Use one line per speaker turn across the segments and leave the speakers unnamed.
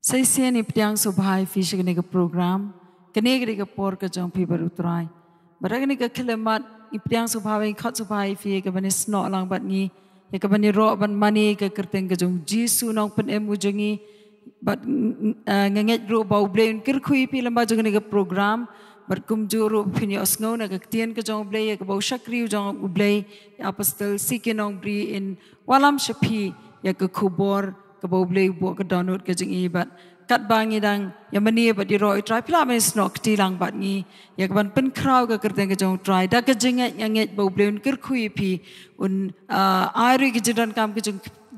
Saya sian iptiang subhai fish kene ke program kene ke por ke jong pi baru try. Bara kene ke kelemat iptiang subhai khat subhai fi ke bani sno lang bat ni ya ke bani ro ban mani ke kerteng ke jong jisu nong pen emu jongi bat ngenget ro bau brain kir khui pi lamba jong kene ke program berkum juru pini osngau na ke tien ke jong blay ke bau shakri jong blay apostol sikinong bri in walam shapi ya ke kubor ke bau blay buat ke download ke jeng ibat kat bangi dang ya mani bat di roi try pila men snok ti lang bat ni ya ke ban pen kraw ke kerteng ke jong try da ke jenget nget bau blay un kir khui pi un airi ke jidan kam ke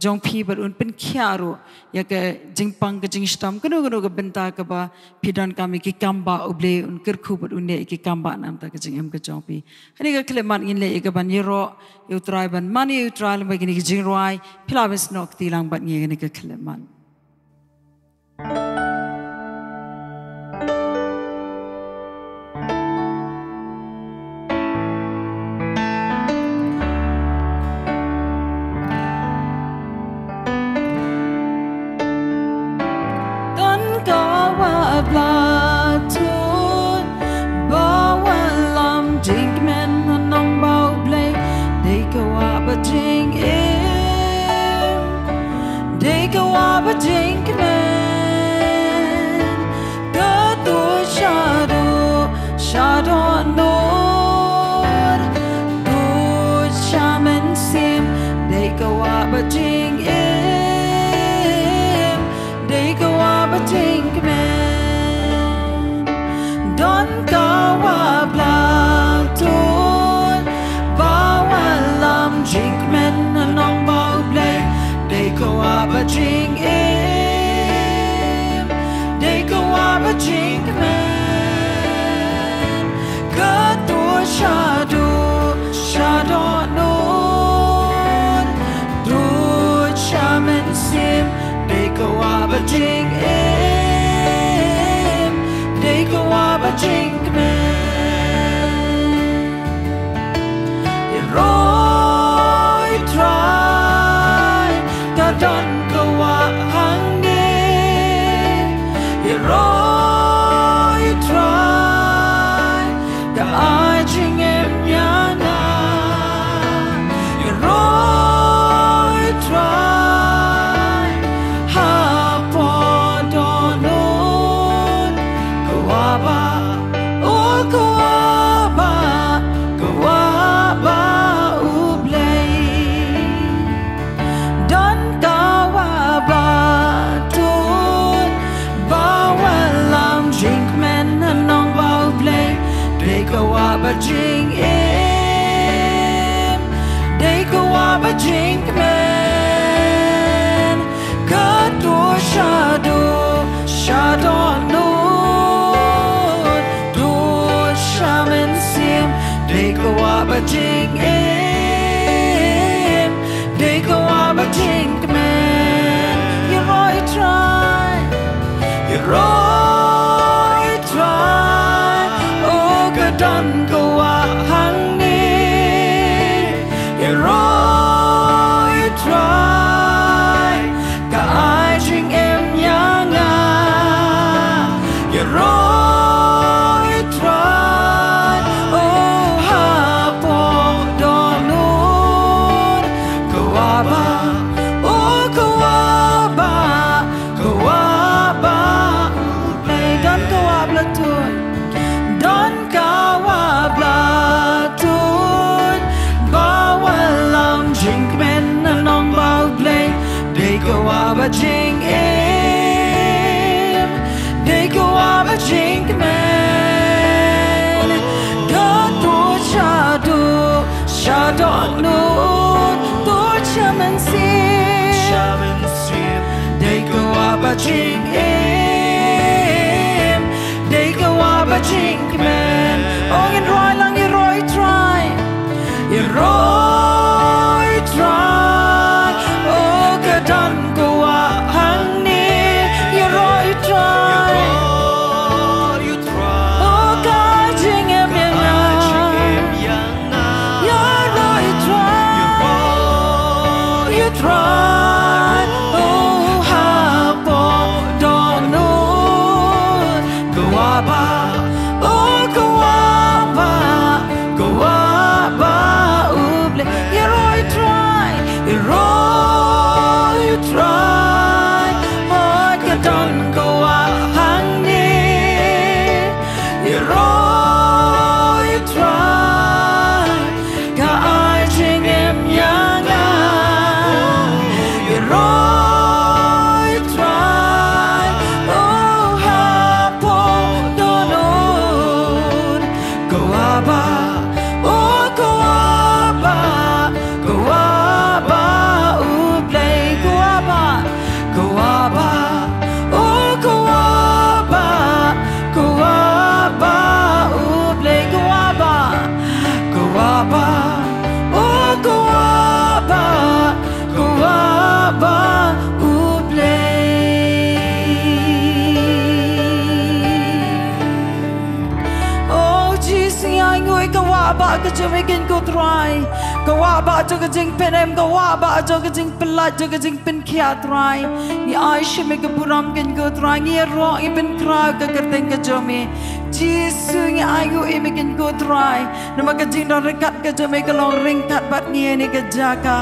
jong pi bat un pen khiaro ya ke jing pang ke jing stam keno ke benta ke ba pidan kami ki kamba uble un kir khu bat un ne ki kamba nam ta ke jing em ke jong pi ani ke klemat ngin le ke ban yero yu try ban mani yu try le ba gini jing roi pila bes nok ti lang bat ngi ke klemat
try, oh, how
ke jemikin ku try kawa ba jo ke jing penem kawa ba jo ke jing pelat jo ke jing pen kia try ni aish me ke buram ken ku try ni ro i pen kra ke kerteng ke jomi Jesus ni ayu i me ken ku try nama ke jing don rekat ke jomi ke long ring kat bat ni ni ke jaka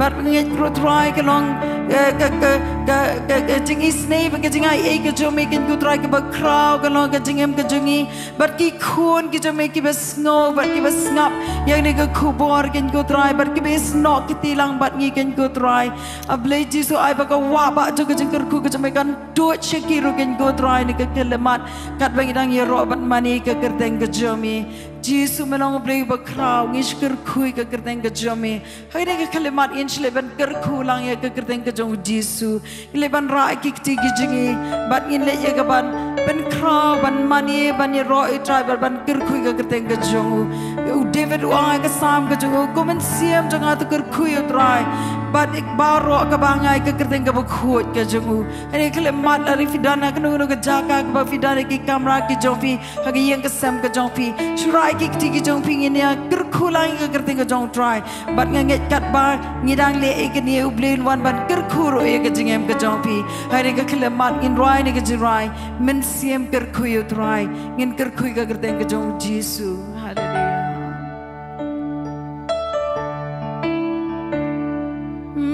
bat ngi ku try ke long ke jing isnei ke jing ai ke jomi ken ku try ke ba krau ke long ke jing em ke jungi bat ki khun ki jomi ki bes ngo bat ki bes ngap yang ni ke kubor ken ku try bat ki bes no ki tilang bat ngi ken ku try ablay Jesus ai ba ka wa ba jo ke jing ku ke jomi kan do chekiru ken ku try ni ke kelemat kat bang idang ye ro bat mani ke kerteng ke jomi Jesus melong blay ba krau ngish ker kui ke kerteng ke jomi hai ni ke kelemat in shleban ker ku lang ye ke kerteng ke jong Jesus leban ra ki ti gi jingi bat in le ye ke ban ben krau ban mani ban ye ro i try ban ker kui ke kerteng ke jong u David u ai ke sam ke jong ko men siam jong atu ker kui u try bat ik ba ro ke bangai ke kerteng ke ba khut ke jong ani kelemat ari fidana ke nu ke jaka ke ba fidana ki kamera ki jofi hagi yang ke sam ke jofi shrai ki ti jong ping ini ker khulai ke kerteng ke jong try bat nganget kat ba ngidang le ke ni u blin wan ban ker khuro e ke jingem ke jong pi hari ke kelemat in rai ni ke jirai men siem ker khuyu try ngin ker khui ke kerteng ke jong Jesus hallelujah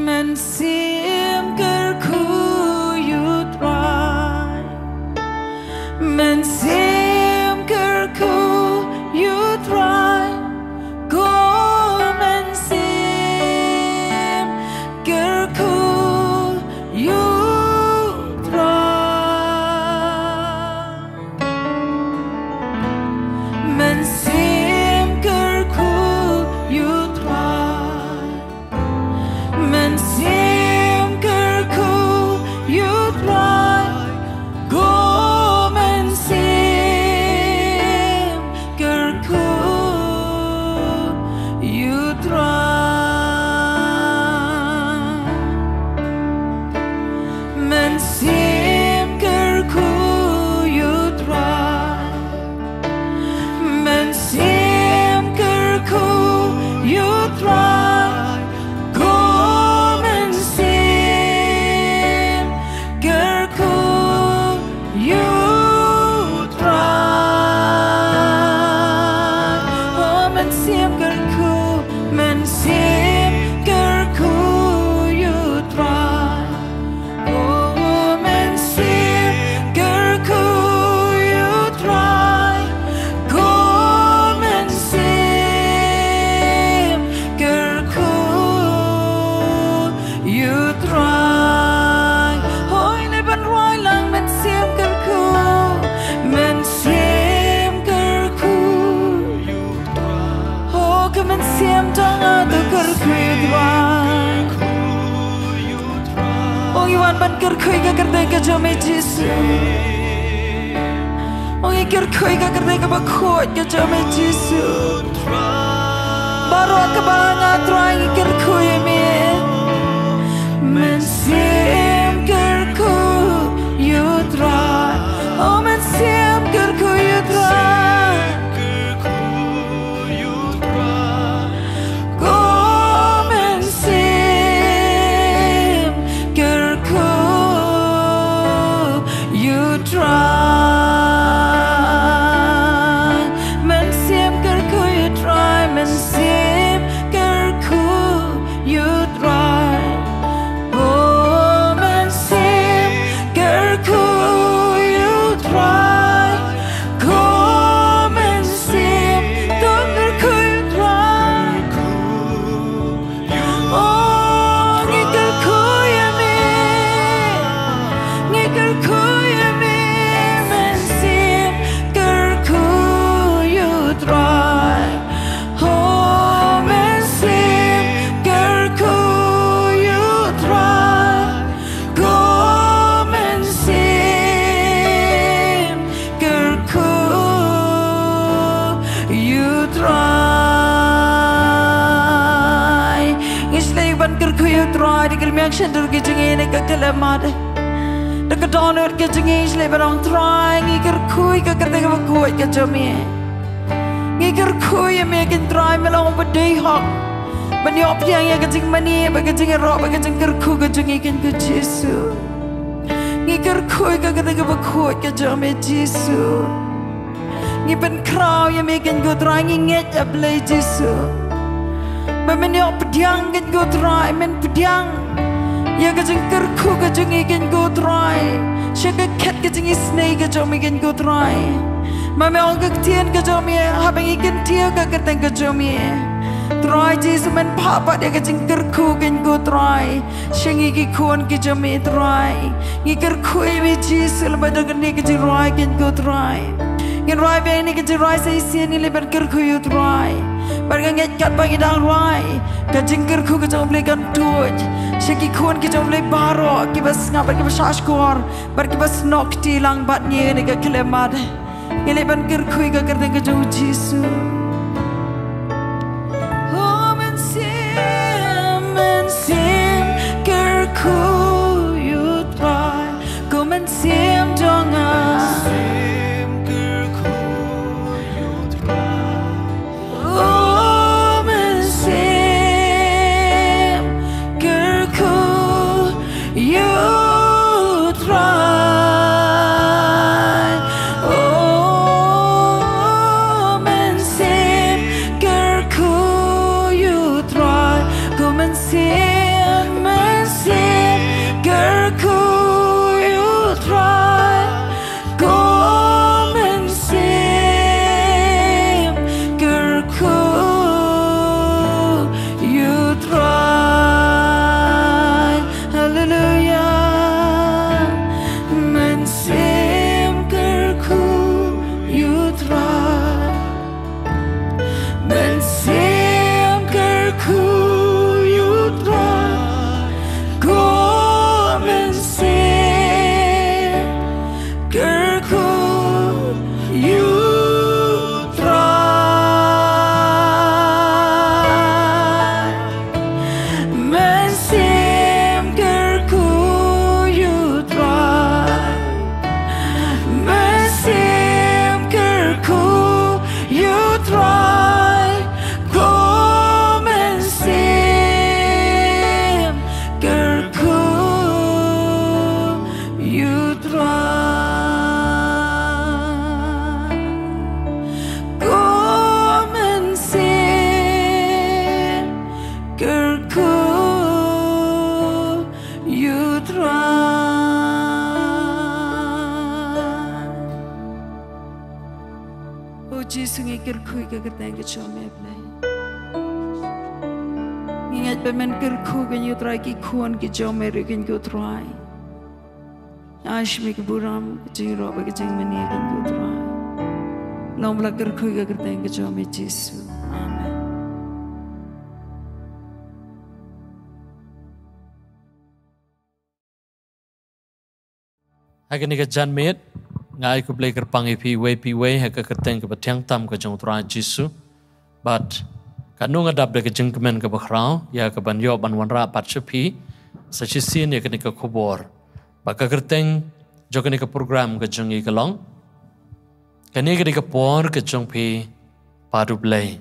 men siem ker khuyu try men siem ker khuyu try go men siem ker khuyu men sim ker khuyu try men sim ker khuyu try go men sim ker khuyu try men sim ker khuyu try men sim ker khuyu try go men sim ker khuyu try oh men sim ker khuyu try oh men sim ker khuyu try go men sim ker khuyu try hoi le ban roi lang men sim ker khuyu oh ke men sim jang atu ker khuyu try oh iwan ban ker khuyu ke kerteng ke jomi Jesus oh i ker khuyu ke kerteng ke ba khot ke jomi Jesus baru ke banga try ker khuyu me men sim ker khuyu try oh men sim ker khuyu try go men sim ker khuyu try men sim ker khuyu try men sim ker khuyu try oh men sim ker khuyu try go men sim ker khuyu try oh ngi ker khuyu me ngi ker khuyu me men sim ker khuyu try oh men sim ker khuyu try go men sim ker khuyu try ngislay ban ker khuyu try di kelmiak shendur ki jingi ne ke kelemat de ke donor ke jingi ngislay ban try ngi ker khuyu ke kerteng ke khuyu ke jomi ngikir kuy mekin try melong bedai hok banyok yang ya kecing mani bagajing roh bagajing kerku gajing ikin ke Yesus ngikir kuy kagak bakut ke jame Yesus ngipen kraw ya mekin go try nginget ya blay Yesus banyok pediang kan go try men pediang ya kecing kerku gajing ikin go try syaka cat kecing isnay gajing ikin go try Mami orang ketian kejami, habang ikan tiang kaketeng kejami. Try Yesus men papa dia kecing kerku kan go try. Shengi kikuan kejami try. Ngikir kui me Yesus lepas dah kene kecing try kan go try. Ngan try be ni kecing try saya isi ni lepas kerku you try. Barang nget kat bagi dah try. Kecing kerku kejam belikan tuj. Shengi kuan kejam beli baro. Kibas ngapa kibas ashkor. Bar kibas nok tilang bat ni ni kekelemat. Ngeleban kerkui kakar tengah jauh Yesus. Oh mensim kerku you try. Go mensim jangan. Oh mensim kerku you try. Yesus ngikir kui kakar tengah cuma play. Ingat pemen kerku kan you try ki kuan ki cuma rekin you try. Ash me ki buram kecing roh kecing mani kan you try. Lomba kerku kakar tengah cuma Yesus. Amen.
Akan ni kejan met. Ngai ku belajar panggil piwe hak keteng ke betiang tam ke jong Tuhan Yesus, but kanu ngadap dek jengkemen ke bakrau ya ke banyo banwanra patsepi, sejisin ya kini ke kubor, baka keteng jok kini ke program ke jong ikalong, kini ke por ke jong pi baru belai,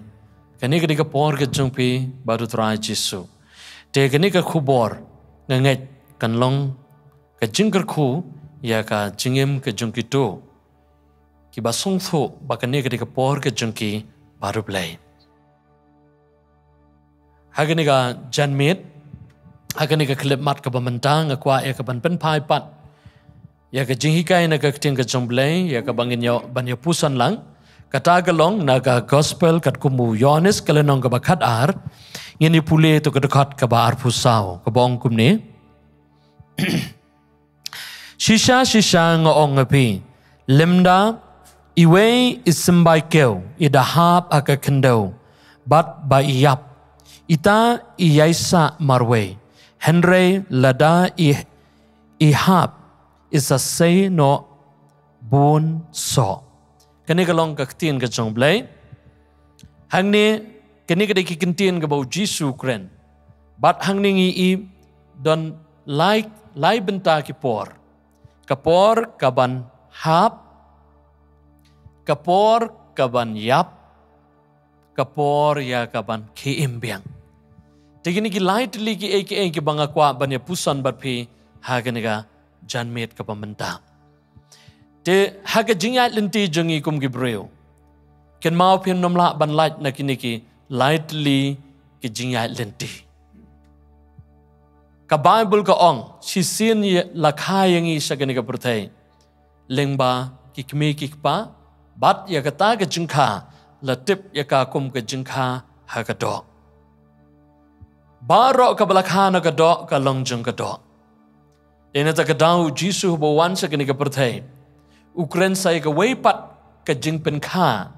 kini ke por ke jong pi baru Tuhan Yesus, dek kini ke kubor ngenget kanlong ke jengkerku ya ka jingim ke jungki tu ki basong thu bakane ke por ke jungki baru belai hagani ga janmit hagani ga klip mat ke bamantang akwa ya ke ban pen pai pat ya ke jinghi kai na ke ting ke jong belai ya ke bangin yo banyo pusan lang kata galong na ga gospel kat kumu Yohanes kelenong ke bakat ar ngini pule tu ke dekat ke ba ar pusau ke bong kumne Shisha ngaong api lemda iwe isembai keu idahap aka kendo bat ba iyap ita iyaisa marwe Henry lada ihap isa say no bon so kani kalong kaktin ka jong blay hangni kani ka deki kintin ka bau Jisu kren bat hangni i don lai benta ki por kapor kaban hap, kapor kaban yap, kapor ya kaban ki imbiang. Tegini ki lightly ki banga kwa ban ya pusan bat phi haganiga janmet ka pamenta. Te haga jingat lenti jungi kum ki breu. Ken mau pin nomla ban light na kini ki lightly ki jingat lenti. Ka Bible ka ong si sin lakhayangi sagani ka perthai. Lengba ki kmi ki pa bat ya kata ka jingkha la tip ya ka kum ka jingkha haga do. Baro ka balakha na ka do ka longjung ka do. Dena ta ka dau Jisu bo wan sagani ka perthai. Ukren sai ka weipat ka jingpen kha.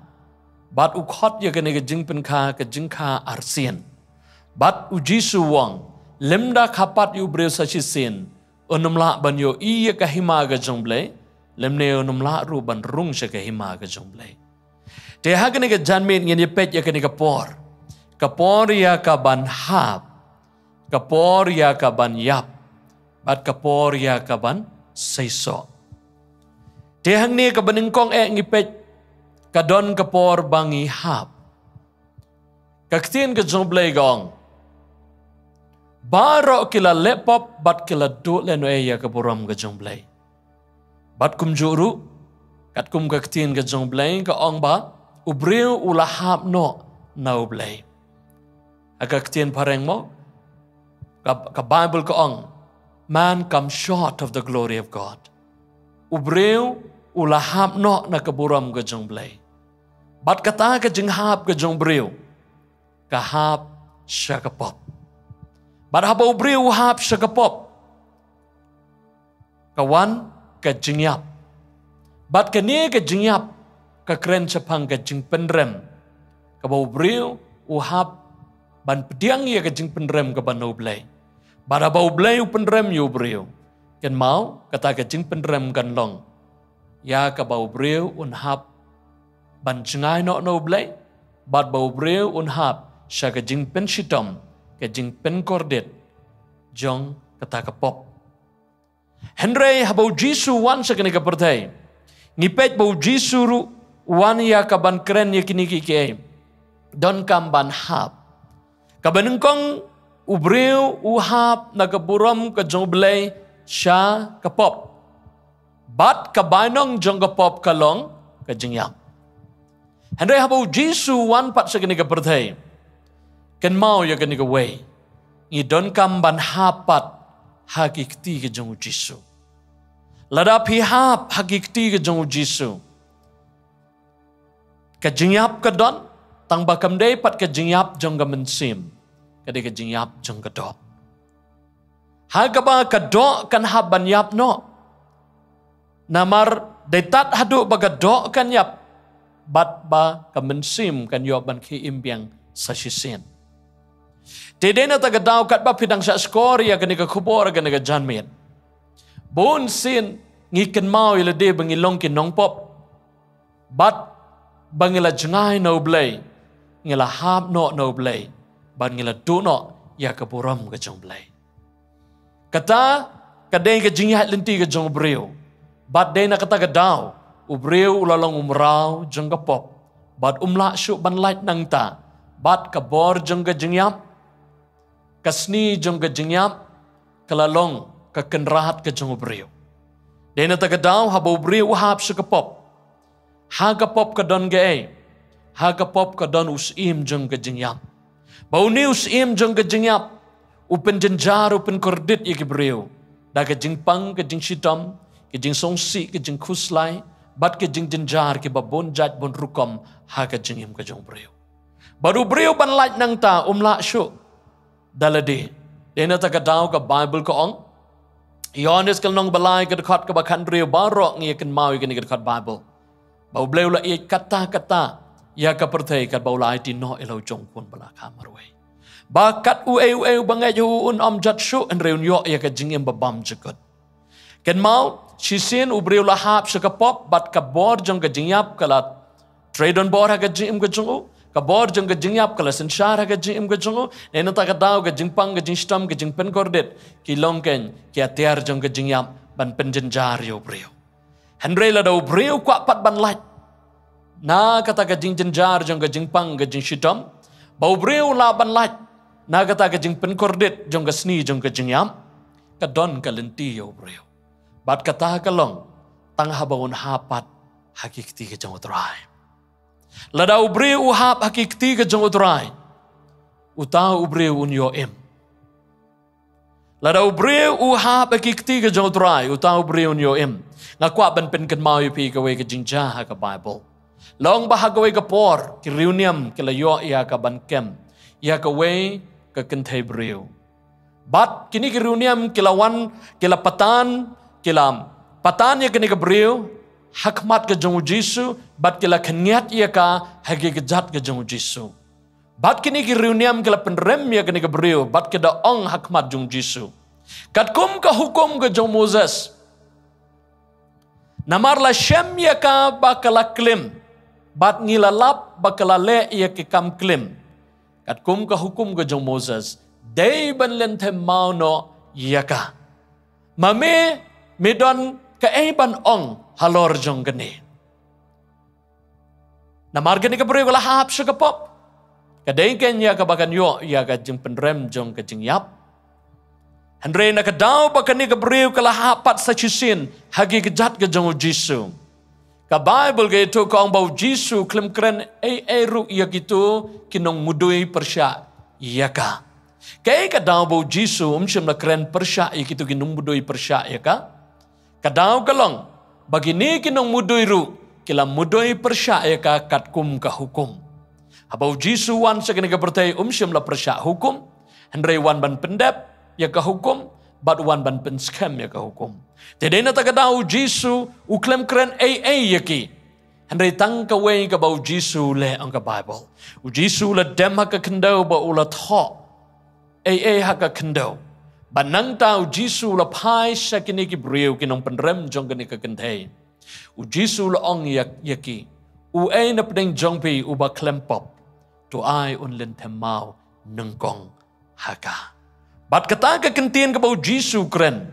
Bat ukhot ya ka jingpen kha ka jingkha arsian. Bat u Jisu wang lemda khapat yu breu sa sin onumla ban yo iya ka hima ga jongle lemne onumla ru ban rung sa ka hima ga jongle te hagane ga janmen ngene pet ya ka por ya ka ban hap ka por ya ka ban yap bat ka por ya ka ban saiso te hangne ka baningkong ngi pet ka don ka por bangi hap ka ktin ga jongle gong Baro kila lepop bat kila do leno ya ka buram ga jongblay. Bat kum juru kat kum ka ktin ga jongblay ka ong ba ubreu ulahap no na ublay. Aga ktin pareng mo ka Bible ka ong man come short of the glory of God. Ubreu ulahap no na ka buram ga jongblay. Bat kata ka jinghap ga jongbreu ka hap siya ka pop. But habaw breu hap siya kapop. Kawan ka jingyap. But kani ka jingyap ka kren siya pang ka jing penrem. Kabaw breu uhap ban pediang ya ka jing penrem ka ban noblay. But habaw blay penrem yu breu. Ken mau kata ka jing penrem kan long. Ya kabaw breu unhap ban jingay no noblay. But baw breu unhap siya ka jing penshitom. Kajing penkordet jong kata kapop. Henry habau Jisu wan sa kini kapertay. Ngipet bau Jisu ru wan ya kaban keren ya kini kike. Don kamban hap. Kabanengkong ubreu uhap nagaburam ka jong belay siya kapop. Bat kabanong jong kapop kalong kajing yang. Henry habau Jisu wan pat sa kini kapertay. Ken mau ya kani way i don kamban hapat hakikti ke jong Jisu ladap hi hap hakikti ke jong Jisu ka jingyap ka don tang bakam day pat ka jingyap jong ka mensim kadi ka jingyap jong ka do hagaba ka do kan haban yap no namar detat hadu baga do kan yap bat ba ka mensim kan yoban ki imbiang sa sisin Tidena tagadaw kat ba pidang sa skor ya kani ka kubor kani ka janmet. Bon sin ngiken mau ila de bangilong kinong pop. Bat bangila jengay no blay. Ngila hap no blay. Bat ngila do no ya ka buram ka jong blay. Kata kadeng ka jinghat lenti ka jong breu. Bat de na kata kadaw ubreu ulalong umraw jong ka pop. Bat umla syuk ban light nang ta. Bat ka bor jong ka jingyap. Kasni jong ka jingyap, kalalong kakenrahat ka jong ubreu. Dena tagadaw habaw ubreu hap sa kapop. Haga pop ka don gae. Haga pop ka don usim jong ka jingyap. Bau ni usim jong ka jingyap. Upen jenjar upen kordit ya kibreu. Da ka jingpang ka jing shitom, ka jing songsi ka jing kuslay, bat ka jing jenjar ki babon jat bon rukom haga jingim ka jong ubreu. Baru ubreu ban light nang ta umla syuk. Dalade. Dena tagadaw ka Bible ko ong. Yohanes kalnong balay ka dekat ka bakan rio barok ngi kan mau ka dekat Bible. Bau bleu la i kata-kata ya ka pertay ka baulay tino elaw jong pun bala kamarway. Bakat ue bangay un jat shu en reun yo ya ka jingim babam jekot. Kan mau sisin ubreu la hap sa kapop bat ka bor jong ka jingyap kalat trade on bor ha ka jingim ka jong Kabor jeng ke jingyap kala sensyar ha ke jing ke jongo nena ta ka daw ke jingpang ke jingstam ke jingpen kordet ki longken ki atiar jeng ke jingyap ban penjenjar yo breu Henry la do breu kwa pat ban light na kata ka jing jenjar jong ka jing pang ka jing shitom bau breu laban laj na kata ka jing penkordit jong ka sni jong ka jing yam ka don ka lenti yo breu bat kata ka long tang habawon hapat hakikti ka jong utrai ladau breu hap hakikti ka jong utrai utau breu un yo em ladau breu hap hakikti ka jong utrai utau breu un yo em ngakwa ban pen kan mau pi ka we ka jing ja ha ka bible long bahagaway ka por ki reuniam kila yo iya ka ban kem iya ka we ka kentay breu bat kini ki reuniam kila wan kila patan ya kini ka breu hakmat ka jong jisu bat kila kenyat iya ka hagigajat ka jong jisu bat kini ki reuniam kila penrem ya kini ka breu bat kida ong hakmat jong jisu kat kum ka hukum ka jong Moses namar la shem ya ka bakala klim bat ngilalap bakala le ya ki kam klim kat kum ka hukum ka jong Moses day ban len them mau no ya ka mame medon ka ban ong halor jong gani namar gani ka beri wala hap sha ka pop ka day ken ya ka bakan yo ya ka jing penrem jong ka jing yap Andre na kadaw bakani ka beriw kalahapat sa chisin hagi kejat ka jong Jisu. Ka Bible ka ito ka ang bau Jisu klim kren ru iya gitu kinong mudoy persya iya ka. Kaya kadaw bau Jisu siyam na kren persya iya gitu kinong mudoy persya iya ka. Kadaw ka lang bagini kinong mudoy ru kila mudoy persya iya ka katkum ka hukum. Habau Jisu wan sa kini ka pertay siyam na persya hukum. Andre wan ban pendep ya ka hukum bat wan ban pen scam ya ka hukum tedai na tagadau Jisu uklem kren ya ki handai tang ka we ka bau Jisu le ang ka Bible u Jisu le dem ha ka kendo ba ula tho ha ka kendo banang tau Jisu le pai sa kini ki breu kinong penrem jong kini ka kentei u Jisu le ong ya ki u na pedeng jong pi u ba klempop tu ai un len temau nengkong haka bat kata ka kentien ka bau Jisu kren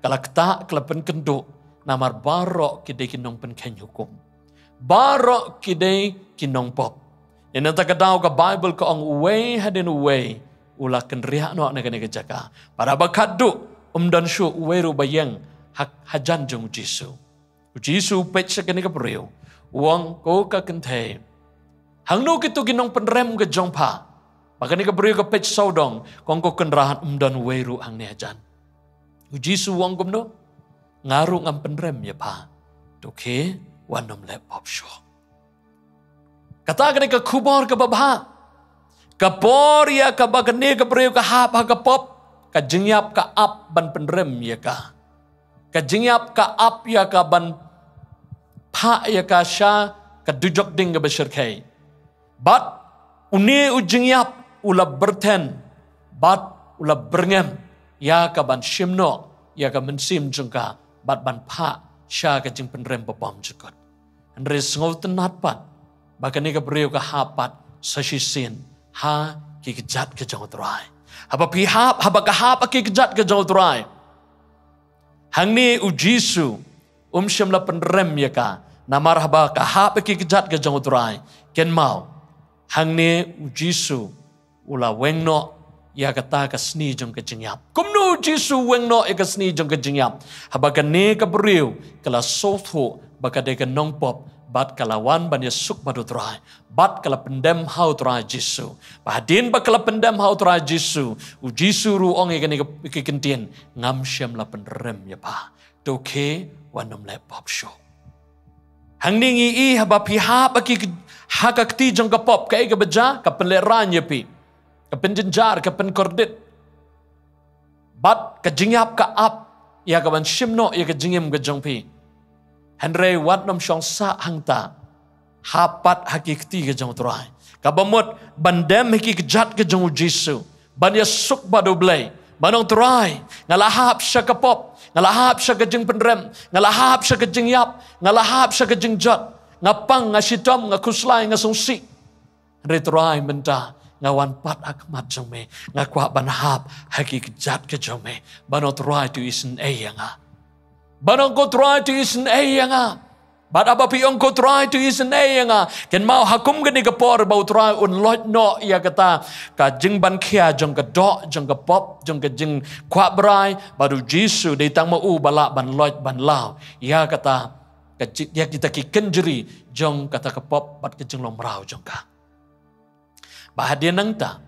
kala kata kalapen kendo namar barok kidai kinong pen ken hukum barok kidai kinong pop ina ta kadau ka Bible ka ong way hadin way ula ken riak no na ka jaka para bakadu dan shu way ru bayang hajan jong Jisu pet sa kani ka breu uang ko ka kentay hangno kitu kinong penrem ka jong pa Pakani ka beri ka pech saudong, kong ko kenrahan dan weru ang niajan. Jisu wang kumno, ngaru ngam penrem ya pa. Toke, wanom le pop show. Kata kani ka kubor ka babha. Kapor ya ka bagani ka beri ka hap ha ka pop. Ka jengyap ka ap ban penrem ya ka. Ka jengyap ka ap ya ka ban pa ya ka sya ka dujok ding ka besyar kay. But, uni ujengyap ula berten bat ula berngem ya ka ban shimno ya ka mensim jengka bat ban pa sya ka jing penrem babam jekot andre sngau tenat pat bakani ka breu ka hapat sa shisin ha ki kejat ka jong trai haba pi hap haba ka hap ki kejat ka jong trai hangni u Jisu siyam la penrem ya ka namar haba ka hap ki kejat ka jong trai ken mau hangni u Jisu ula wengno ya kata ka sni jong ka jingyap kumno Jisu wengno ya ka sni jong ka jingyap haba ka ne ka beriu kala sotho baka de ka nong pop bat kalawan ban ya suk badu trai bat kala pendem hau trai Jisu bahadin ba kala pendem hau trai Jisu u Jisu ru ong ya ka kentien ngam syam la penrem ya pa toke wanom le pop show hangning i haba pi ha ba ki hakakti jong ka pop ka ka beja ka penleran ya pi ka penjenjar, ka penkordit. Bat ka jingyap ka ap, ya ka ban shimno, ya ka jingyam ka jongpi. Henry wat nam syong sa hangta, hapat hakikti ka jong turai. Ka bamut, bandem hikikjat ka jong Jisu. Ban ya suk badu blay. Banong turai, ngalahap siya ka pop, ngalahap siya ka jing penrem, ngalahap siya ka jingyap, ngalahap siya ka jingjat, ngapang, nga sitom, nga kuslay, nga sungsi. Henry turai menta, ngawan pat akmat jome ngakwa banhap hakikjat ke jome banot try to isen nga banong ko try to isen nga But apa pi ongko try to isne nga ken mau hakum gani ka por bau try un lot no ya kata ka jing ban khia jong ka do jong ka pop jong ka jing kwa brai baru Jisu dei tang mau bala ban lot ban lao ya kata ka ya kita ki kenjeri jong kata ka pop bat ka jing lom rau jong ka ba hadian nang ta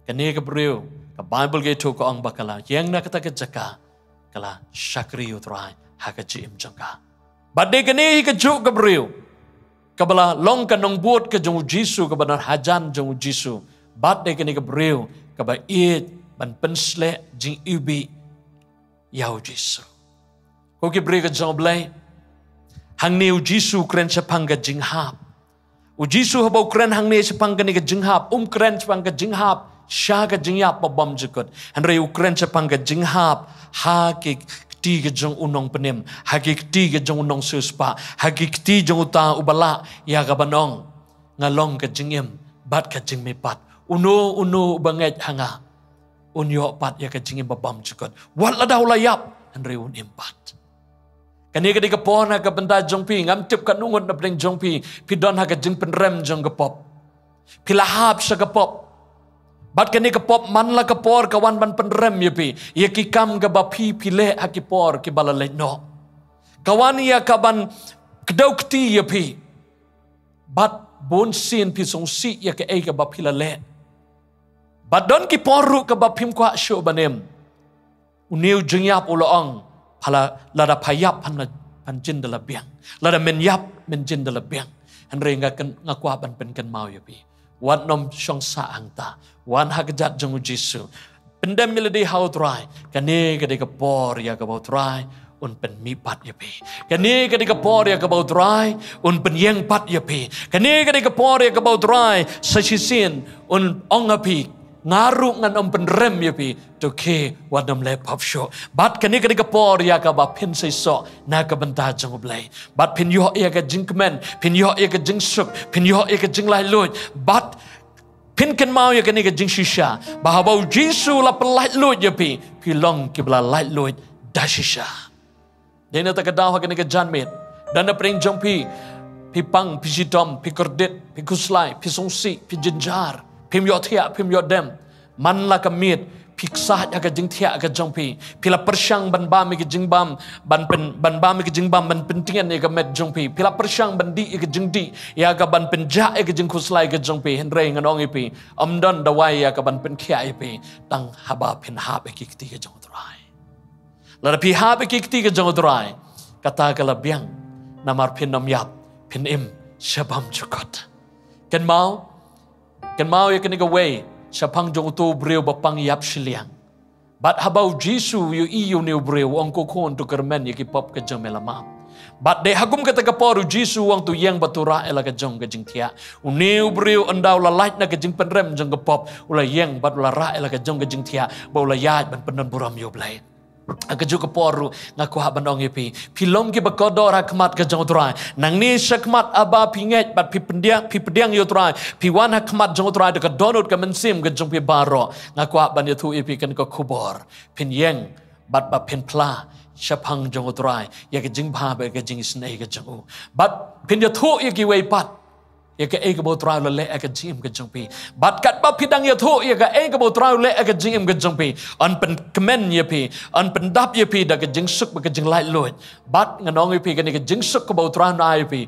kani ka brio ka Bible ge to ko ang bakala yang na kata ka jaka kala shakri utrai ha ka jim jong ka Badai kini ke juk ke beriu. Kabala long ka nong buat ke jong Jisu ke banar hajan jong Jisu. Badai kini ke beriu. Kaba iit ban pensle jing ubi yau Jisu. Ko ke beriu ke jong belai. Hang ni Jisu keren sepang ke jing hap. Jisu habau keren hang ni sepang ke ni ke jing hap. Keren sepang ke jing hap. Syah ke jing yap babam jukut. Henry keren sepang ke jing hap. Ha ke tiga jong unong penim, hagi tiga jong unong suspa, hagi tiga jong uta ubala ya kabanong ngalong ke jingim bat ke jing mepat, uno banget hanga, unyo pat ya ke jingim babam cukot, wala dah ulayap andre un impat. Kani ke dika pona ke benda jong pi ngam tip kan nungut na bring jong pi, pidon ha ke jing penrem jong ke pop, pilahap sa ke pop. Bat kani ke pop man la ke por kawan ban penrem ya pi. Ya ki kam ke bapi pile ha ki por ki balalai no. Kawan ya kaban kedau keti ya pi. Bat bon sin pi song si ya ke ke bapi lale. Bat don ki poru ke bapim kwa syo banem. Uniu jengyap uloong pala lada payap pan jin dala biang. Lada menyap men jin dala biang. Henry ngakwa ban pen kan mau ya pi. Wan nom syong sa angta, wan hagajat jong Jisu. Pendem miladi hau try, kani kadi kapor ya kabau try, un pen mi pat ya pi. Kani kadi kapor ya kabau try, un pen yeng pat ya pi. Kani kadi kapor ya kabau try, sasisin un ong api. Ngaru ngan om penrem ya pi, to ke wadam le pop show. Bat kani kadi kapor ya kabau pin say so, na kabenta jong oblay. Bat pin yo ya ka jing kemen, pin yo ya ka jing suk, pin yo ya ka jing lai luj. Bat pin kan mau ya kani ka jing shisha. Bahabau Jisu la pelai luj ya pi, long ki bela lai luj da shisha. Dena ta kadaw ha kani ka janmit. Dana pring jong pi pang, pi sidom, pi kordit, pi kuslai, pi songsi, pi jinjar. Pim yo tia, pim yo dem. Man la kamit, piksah ya ka jing tia ka jong pi. Pila persyang ban ba mi ka jing bam, ban ba mi ka jing bam ban pentingan ya ka met jong pi. Pila persyang ban di ya ka jing di, ya ka ban penja ya ka jing kuslai ka jong pi. Henry nganong ipi, don dawai ya ka ban penkia ipi. Tang haba pin hab ya kikti ka jong turai. Lada pi hab ya kikti ka jong turai. Kata ka labiang, namar pin nam yap, pin im, syabam cukot. Kan mau ya kini gawai sapang jong tu breu bapang yap siliang. Bat habau Jisu yu iyu ni breu ang kokon tu kermen ya ki pop ke jong melama. Bat de hakum kata kaporu Jisu ang tu yang batura ela ke jong ke jing tia. Uniu breu andau la light na ke jing penrem jong ke pop ula yang bat ula ra ela ke jong ke jing tia ba ula yat ban penon buram yo blai. Aga juga poru ngaku ha bandong yepi pilom ki bakodor hakmat ke jong trai nang ni sakmat aba pinget bat pi pediang yo trai pi wan hakmat jong trai de ka donut ka mensim ke jong pi baro ngaku ha ban yetu yepi kan ko kubor pin yeng bat ba pin pla syapang jong trai ya ke jing ba ba ke jing snei ke jong bat pin yetu ye ki wei pat ya ke ke bo trai le ke jing ke jong pi bat kat ba pidang yetu ya ke bo trai le ke jing ke jong pi an pen kemen ye pi an pen dap ye pi da ke jing suk ba ke jing lai loit bat nganong ye pi ke jing suk ke bo trai na ye pi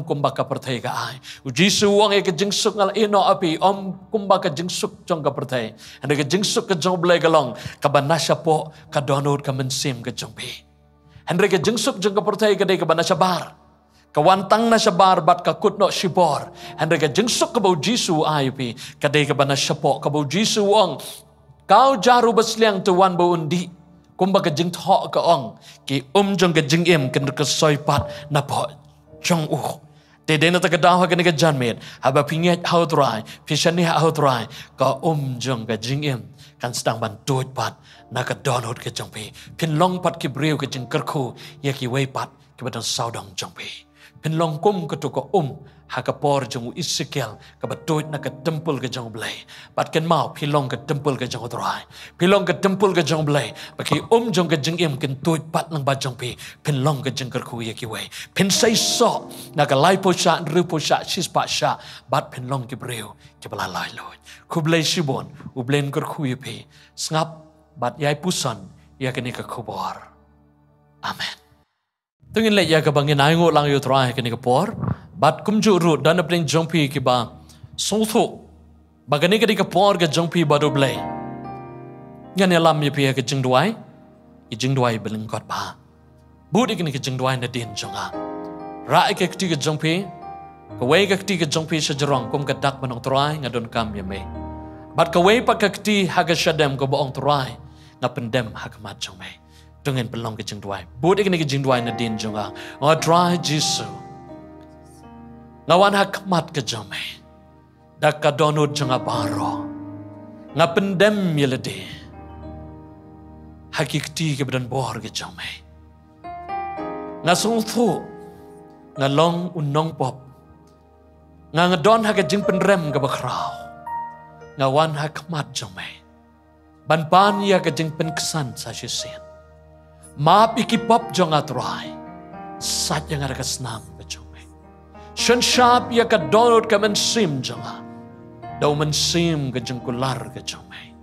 kum ba ka perthai ka ai Jisu wang ye ke jing suk ngal ino api kum ba ka jing suk jong ka perthai and ke jing suk ke jong ble galong ka banasya po ka donut ka mensim ke jong pi and ke jing suk jong ka perthai ke ka banasya bar Kawantang na sa bar bat kakut no sibor. Handa ka jingsuk kabaw Jisu ayupi. Kaday ka ba na siya po. Kabaw Jisu ang kau jaru basliang tuwan ba undi. Kumbaga jing tho ka ong. Ki jong ka jing im kan ka soypat na po. Jong Dede na tagadawa ka ni ka janmit. Haba pinget hautray. Pishani hautray. Ka jong ka jing im. Kan sedang bantuit pat. Na ka donut ka jong pi. Pinlong pat ki briw ka jing kerku. Ya ki way pat. Ki batang saudang jong pi. Penlong kum ke toko hakapor jong Ezekiel ke betoit na ke tempel ke jong blai. Bat ken mau pilong ke tempel ke jong utrai. Pilong ke tempel ke jong blai. Baki jong ke jeng im ken toit pat lang ba jong pi. Penlong ke jeng kerku ye ki wei. Pen sai so na ke lai po sha ru po sha sis pa sha. Bat penlong ke breu ke bala lai loi. Ku blai sibon u blen kerku ye pi. Ngap bat yai pusan ya ke ni ke kubor. Amen. Tungin le ya ke bangin ai ngo lang yu trai ke ni ke por. Bat kumju ru dan apning jongpi ki ba songtho bagani ke di ke por ke jongpi badu blai. Ngan lam ye pi ke jingduai i jingduai beleng kot ba. Budi ke ni ke jingduai na din jonga. Ra ke ti ke jongpi ke wei ke ti ke jongpi sejerong kum ke dak manong trai ngadon kam ye me. Bat ke wei pa ke ti ha ke shadem ke boong trai ngapendem ha ke mat jong me. Tungin pelong ke jingduai. Budi ke ni ke jingduai na din jonga. O trai Jisu. Ngawan hakmat ke jome. Dak kadonut jonga baro. Ngapendem yelede. Hakikti ke badan bor ke jome. Ngasungthu. Ngalong unong pop. Ngadon hak jing penrem ke bakrau. Ngawan hakmat jome. Ban ya ke jing penkesan sa sisen. Maap ikipop jonga trai. Sat yang ada kesenam ke jome. Shen shap ya ka donut ka mensim jonga. Daw mensim ke jengkular ke jome.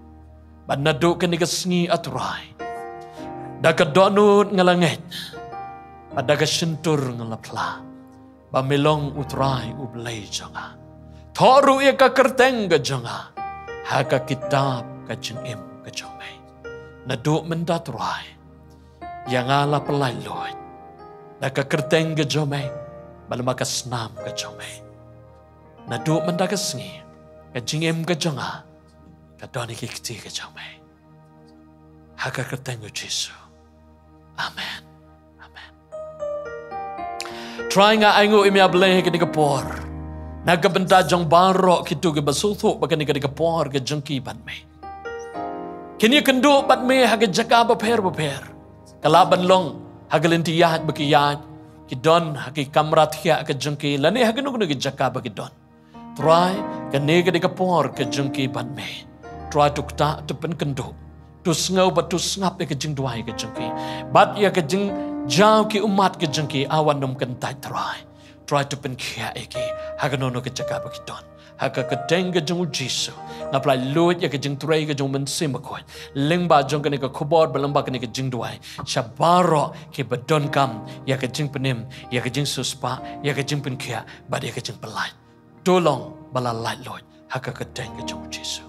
Ban nadu ke ni kesngi atrai. Da ka donut ngalangit. Pada ka sentur ngalapla. Ba melong utrai ublay jonga. Thoru ya ka kerteng ke jonga. Haka kitab ka jengim ke jome. Nadu mendatrai. Yang ala pelai loy. Daka kerteng ke jome. Balama ka snam ke jome. Nadu mendaka sengi. Ka jingim ke jonga. Ka doni kikti ke jome. Haka kerteng ke Jesu. Amen. Amen. Try nga aingo imi ableh ke ni kapor. Naga benda jong barok kitu ke basuthuk baka ni ke kapor ke jengki ban me. Kini kendu ban me haga jaka baper. Kalaban long hagalinti yahat baki yahat kidon haki kamrat hiya ke jengki lani haganug ke jaka baki don. Try kani ke kapor ke jengki ban me. Try tukta tu pen kendu. Tu sngau bat tu ngap ke jeng duai ke jengki. Bat ya ke jeng jauh ki umat ke jengki awan nom kentai try. Try tu pen kia eki haganono ke jaka baki don. Haka ke deng ke jeng Jesu. Ngaplai luit ya ke jeng turai ke jeng mensim bakoi. Lengba jeng kene ke kubor belamba kene ke jeng duai. Syabaro ke bedon kam ya ke jeng penim ya ke jeng suspa ya ke jeng penkia bad ya ke jeng pelai. Tolong bala light Lord. Haka ke deng ke jeng Jesu.